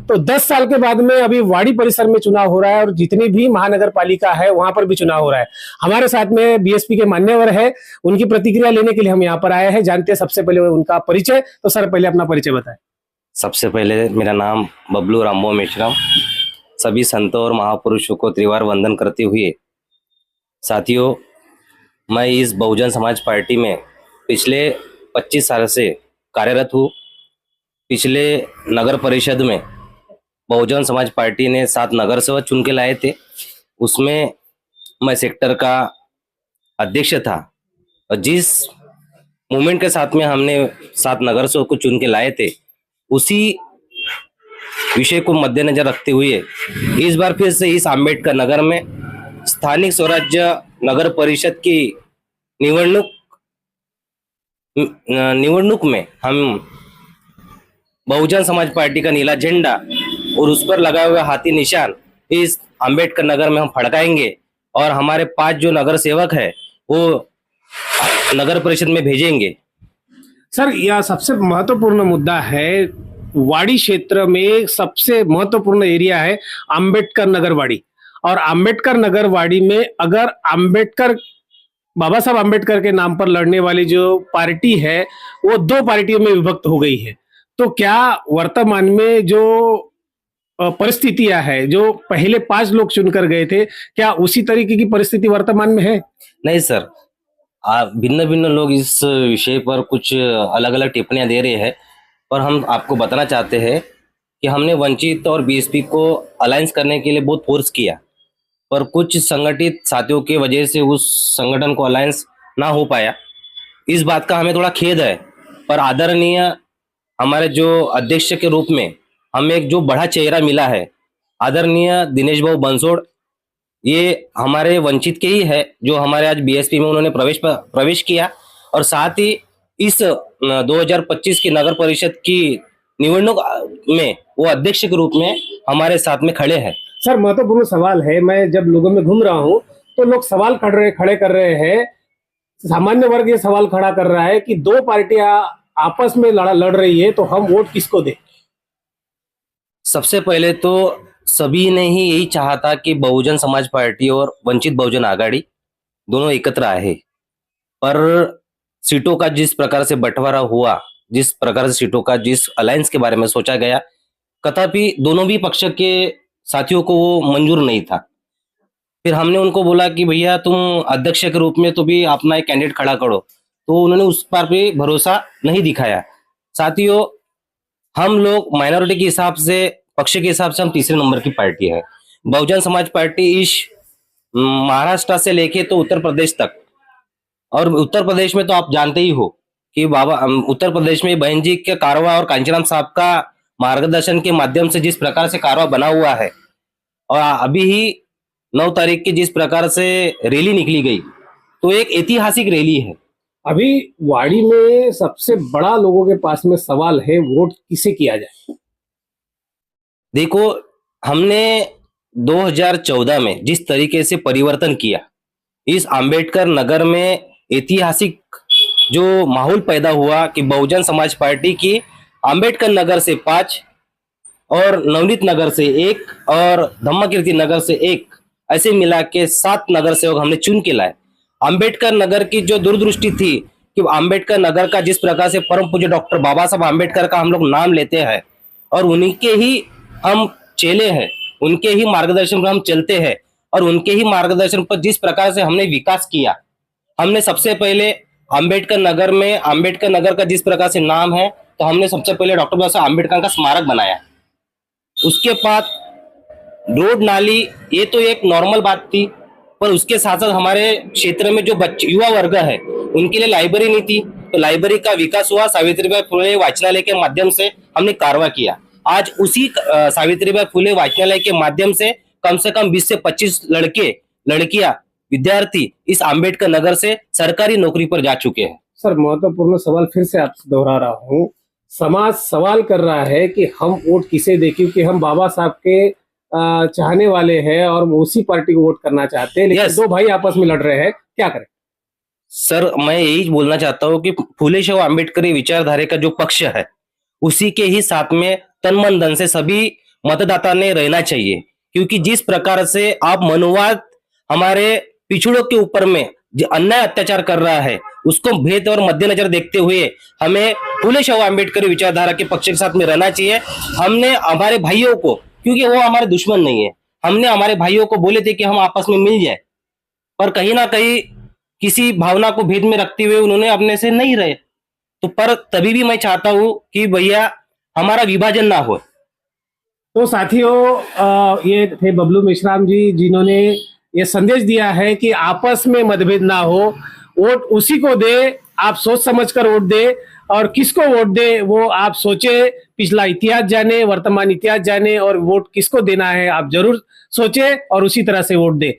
तो 10 साल के बाद में अभी वाड़ी परिसर में चुनाव हो रहा है और जितनी भी महानगर पालिका है वहां पर भी चुनाव हो रहा है। हमारे साथ में बीएसपी के मान्यवर है, उनकी प्रतिक्रिया लेने के लिए हम यहाँ पर आए हैं। जानते हैं सबसे पहले उनका परिचय। तो सर पहले अपना परिचय बताएं। सबसे पहले मेरा नाम बबलू रामबो मेश्राम। सभी संतों और महापुरुषों को त्रिवार वंदन करते हुए साथियों, मैं इस बहुजन समाज पार्टी में पिछले 25 साल से कार्यरत हूँ। पिछले नगर परिषद में बहुजन समाज पार्टी ने 7 नगर सेवक चुन के लाए थे। उसमें मैं सेक्टर का अध्यक्ष था और जिस मूवमेंट के साथ में हमने 7 नगर सेवक को चुन के लाए थे, उसी विषय को मद्देनजर रखते हुए इस बार फिर से इस अंबेडकर नगर में स्थानिक स्वराज्य नगर परिषद की निवडणूक में हम बहुजन समाज पार्टी का नीला झंडा और उस पर लगा हुआ हाथी निशान इस अंबेडकर नगर में हम फड़काएंगे और हमारे 5 जो नगर सेवक है वो नगर परिषद में भेजेंगे। सर यह सबसे महत्वपूर्ण मुद्दा है। वाड़ी क्षेत्र में सबसे महत्वपूर्ण एरिया है अंबेडकर नगर वाड़ी, और अंबेडकर नगर वाड़ी में अगर बाबा साहब अंबेडकर के नाम पर लड़ने वाली जो पार्टी है वो 2 पार्टियों में विभक्त हो गई है, तो क्या वर्तमान में जो परिस्थितियां है, जो पहले 5 लोग चुनकर गए थे, क्या उसी तरीके की परिस्थिति वर्तमान में है? नहीं सर, भिन्न भिन्न लोग इस विषय पर कुछ अलग अलग टिप्पणियां दे रहे हैं, पर हम आपको बताना चाहते हैं कि हमने वंचित और बीएसपी को अलायंस करने के लिए बहुत फोर्स किया, पर कुछ संगठित साथियों की वजह से उस संगठन को अलायंस ना हो पाया। इस बात का हमें थोड़ा खेद है, पर आदरणीय हमारे जो अध्यक्ष के रूप में हमें एक जो बड़ा चेहरा मिला है, आदरणीय दिनेश भाऊ बंसोड़, ये हमारे वंचित के ही है, जो हमारे आज बीएसपी में उन्होंने प्रवेश किया और साथ ही इस 2025 की नगर परिषद की निवडणूक में वो अध्यक्ष के रूप में हमारे साथ में खड़े हैं। सर महत्वपूर्ण सवाल है, मैं जब लोगों में घूम रहा हूँ तो लोग सवाल खड़े कर रहे हैं, सामान्य वर्ग ये सवाल खड़ा कर रहा है कि 2 पार्टियां आपस में लड़ रही है, तो हम वोट किसको दें? सबसे पहले तो सभी ने ही यही चाहा था कि बहुजन समाज पार्टी और वंचित बहुजन आघाड़ी दोनों एकत्र आए, पर सीटों का जिस प्रकार से बंटवारा हुआ, जिस प्रकार से सीटों का जिस अलायंस के बारे में सोचा गया, तथापि दोनों भी पक्ष के साथियों को वो मंजूर नहीं था। फिर हमने उनको बोला कि भैया तुम अध्यक्ष के रूप में तो भी अपना एक कैंडिडेट खड़ा करो, तो उन्होंने उस पर भी भरोसा नहीं दिखाया। साथियों, हम लोग माइनॉरिटी के हिसाब से, पक्ष के हिसाब से हम तीसरे नंबर की पार्टी है। बहुजन समाज पार्टी इस महाराष्ट्र से लेके तो उत्तर प्रदेश तक, और उत्तर प्रदेश में तो आप जानते ही हो कि उत्तर प्रदेश में बहन जी के कारवा और कांचीराम साहब का मार्गदर्शन के माध्यम से जिस प्रकार से कारवा बना हुआ है, और अभी ही 9 तारीख की जिस प्रकार से रैली निकली गई, तो एक ऐतिहासिक रैली है। अभी वाड़ी में सबसे बड़ा लोगों के पास में सवाल है, वोट किसे किया जाए? देखो, हमने 2014 में जिस तरीके से परिवर्तन किया, इस अंबेडकर नगर में ऐतिहासिक जो माहौल पैदा हुआ कि बहुजन समाज पार्टी की अंबेडकर नगर से 5 और नवनीत नगर से 1 और धम्मकीर्ति नगर से 1, ऐसे मिला के 7 नगर सेवक हमने चुन के लाए। अंबेडकर नगर की जो दूरदृष्टि थी कि अंबेडकर नगर का जिस प्रकार से परम पूज्य डॉक्टर बाबा साहब अंबेडकर का हम लोग नाम लेते हैं और उन्हीं के ही हम चेले हैं, उनके ही मार्गदर्शन पर हम चलते हैं, और उनके ही मार्गदर्शन पर जिस प्रकार से हमने विकास किया, हमने सबसे पहले अंबेडकर नगर में, अंबेडकर नगर का जिस प्रकार से नाम है, तो हमने सबसे पहले डॉक्टर बाबा साहब अंबेडकर का स्मारक बनाया। उसके बाद रोड नाली, ये तो एक नॉर्मल बात थी, पर उसके साथ साथ हमारे क्षेत्र में जो बच्चे युवा वर्ग है उनके लिए लाइब्रेरी नहीं थी, तो लाइब्रेरी का विकास हुआ। सावित्रीबाई फुले वाचनालय के माध्यम से हमने कारवा किया। आज उसी सावित्रीबाई फुले वाचनालय के माध्यम से कम 20 से 25 लड़के लड़कियां विद्यार्थी इस अंबेडकर नगर से सरकारी नौकरी पर जा चुके हैं। सर महत्वपूर्ण सवाल फिर से आपसे दोहरा रहा हूँ, समाज सवाल कर रहा है कि हम वोट किसे दें, क्योंकि हम बाबा साहब के चाहने वाले हैं और उसी पार्टी को वोट करना चाहते हैं, लेकिन 2 भाई आपस में लड़ रहे हैं, क्या करें? सर, मैं यही बोलना चाहता हूँ कि फुले शाह अम्बेडकरी विचारधारा का जो पक्ष है, उसी के ही साथ में तन मन धन से सभी मतदाता ने रहना चाहिए, क्योंकि जिस प्रकार से आप मनुवाद हमारे पिछड़ों के ऊपर में जो अन्याय अत्याचार कर रहा है, उसको भेद और मद्देनजर देखते हुए हमें फूले शाहू अम्बेडकर विचारधारा के पक्ष के साथ में रहना चाहिए। हमने हमारे भाइयों को, क्योंकि वो हमारे दुश्मन नहीं है, हमने हमारे भाइयों को बोले थे कि हम आपस में मिल जाए, पर कहीं ना कहीं किसी भावना को भेद में रखते हुए उन्होंने अपने से नहीं रहे। तो पर तभी भी मैं चाहता हूं कि भैया हमारा विभाजन ना हो। तो साथियों, ये थे बबलू मेश्राम जी, जिन्होंने ये संदेश दिया है कि आपस में मतभेद ना हो, वोट उसी को दे, आप सोच समझ कर वोट दे, और किसको वोट दे वो आप सोचे, पिछला इतिहास जाने, वर्तमान इतिहास जाने, और वोट किसको देना है आप जरूर सोचे और उसी तरह से वोट दे।